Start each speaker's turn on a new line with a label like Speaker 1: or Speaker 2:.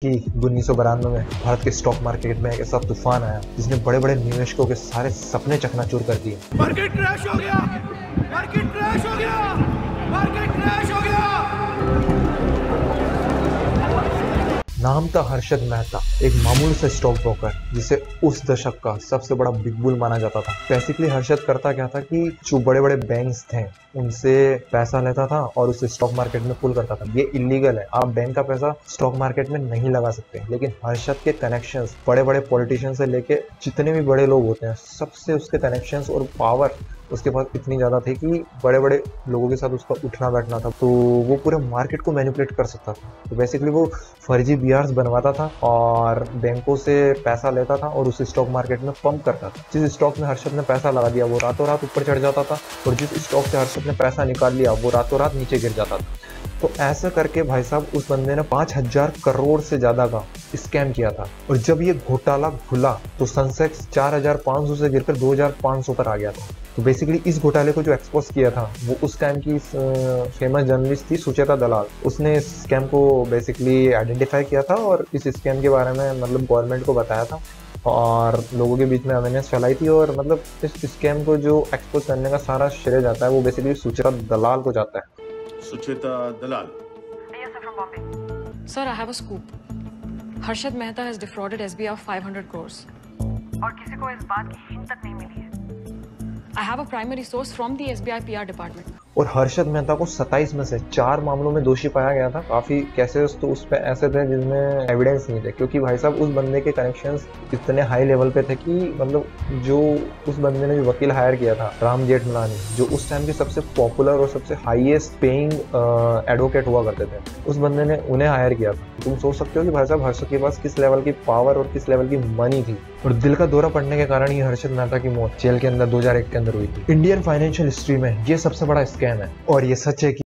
Speaker 1: कि 1992 में भारत के स्टॉक मार्केट में एक ऐसा तूफान आया जिसने बड़े बड़े निवेशकों के सारे सपने चकनाचूर कर दिए।
Speaker 2: मार्केट क्रैश हो गया, मार्केट क्रैश हो गया, मार्केट क्रैश हो गया।
Speaker 1: नाम था हर्षद मेहता, एक मामूली से स्टॉक ब्रोकर जिसे उस दशक का सबसे बड़ा बिग बुल माना जाता था। बेसिकली हर्षद करता क्या था कि जो बड़े बड़े बैंक्स थे उनसे पैसा लेता था और उसे स्टॉक मार्केट में पुल करता था। ये इलीगल है, आप बैंक का पैसा स्टॉक मार्केट में नहीं लगा सकते, लेकिन हर्षद के कनेक्शंस बड़े बड़े पॉलिटिशियन से लेके जितने भी बड़े लोग होते हैं सबसे उसके कनेक्शंस और पावर उसके पास इतनी ज़्यादा थी कि बड़े बड़े लोगों के साथ उसका उठना बैठना था, तो वो पूरे मार्केट को मैनिपुलेट कर सकता था। तो बेसिकली वो फर्जी बीआरस बनवाता था और बैंकों से पैसा लेता था और उसे स्टॉक मार्केट में पंप करता था। जिस स्टॉक में हर्षद ने पैसा लगा दिया वो रातों रात ऊपर चढ़ जाता था और जिस स्टॉक से हर्षद ने पैसा निकाल लिया वो रातों रात नीचे गिर जाता था। तो ऐसा करके भाई साहब उस बंदे ने 5000 करोड़ से ज़्यादा का स्कैम किया था। और जब ये घोटाला खुला तो सेंसेक्स 4500 से गिरकर 2500 पर आ गया था। तो बेसिकली इस घोटाले को जो एक्सपोज किया था वो उस टाइम की फेमस जर्नलिस्ट थी सुचेता दलाल। उसने इस स्कैम को बेसिकली आइडेंटिफाई किया था और इस स्कैम के बारे में मतलब गवर्नमेंट को बताया था और लोगों के बीच में अवेयरनेस फैलाई थी। और मतलब इस स्कैम को जो एक्सपोज करने का सारा श्रेय जाता है वो बेसिकली सुचेता दलाल को जाता है।
Speaker 2: सुचेता दलाल।
Speaker 3: Yes, sir, from Bombay. Sir, I have a scoop. Harshad Mehta has defrauded SBI of 500 crores. और किसी को इस बात की हिंट तक नहीं मिली है। I have a primary source from the SBI PR department.
Speaker 1: और हर्षद मेहता को 27 में से 4 मामलों में दोषी पाया गया था। काफी केसेस तो उस पे ऐसे थे जिसमें एविडेंस नहीं थे, क्योंकि भाई साहब उस बंदे के कनेक्शंस इतने हाई लेवल पे थे कि मतलब जो उस बंदे ने जो वकील हायर किया था राम जेठमलानी, जो उस टाइम के सबसे पॉपुलर और सबसे हाईएस्ट पेइंग एडवोकेट हुआ करते थे, उस बंदे ने उन्हें हायर किया था। तुम सोच सकते हो कि भाई साहब हर्षद के पास किस लेवल की पावर और किस लेवल की मनी थी। और दिल का दौरा पड़ने के कारण ही हर्षद मेहता की मौत जेल के अंदर 2001 के अंदर हुई थी। इंडियन फाइनेंशियल हिस्ट्री में ये सबसे बड़ा स्कैम है और ये सच है कि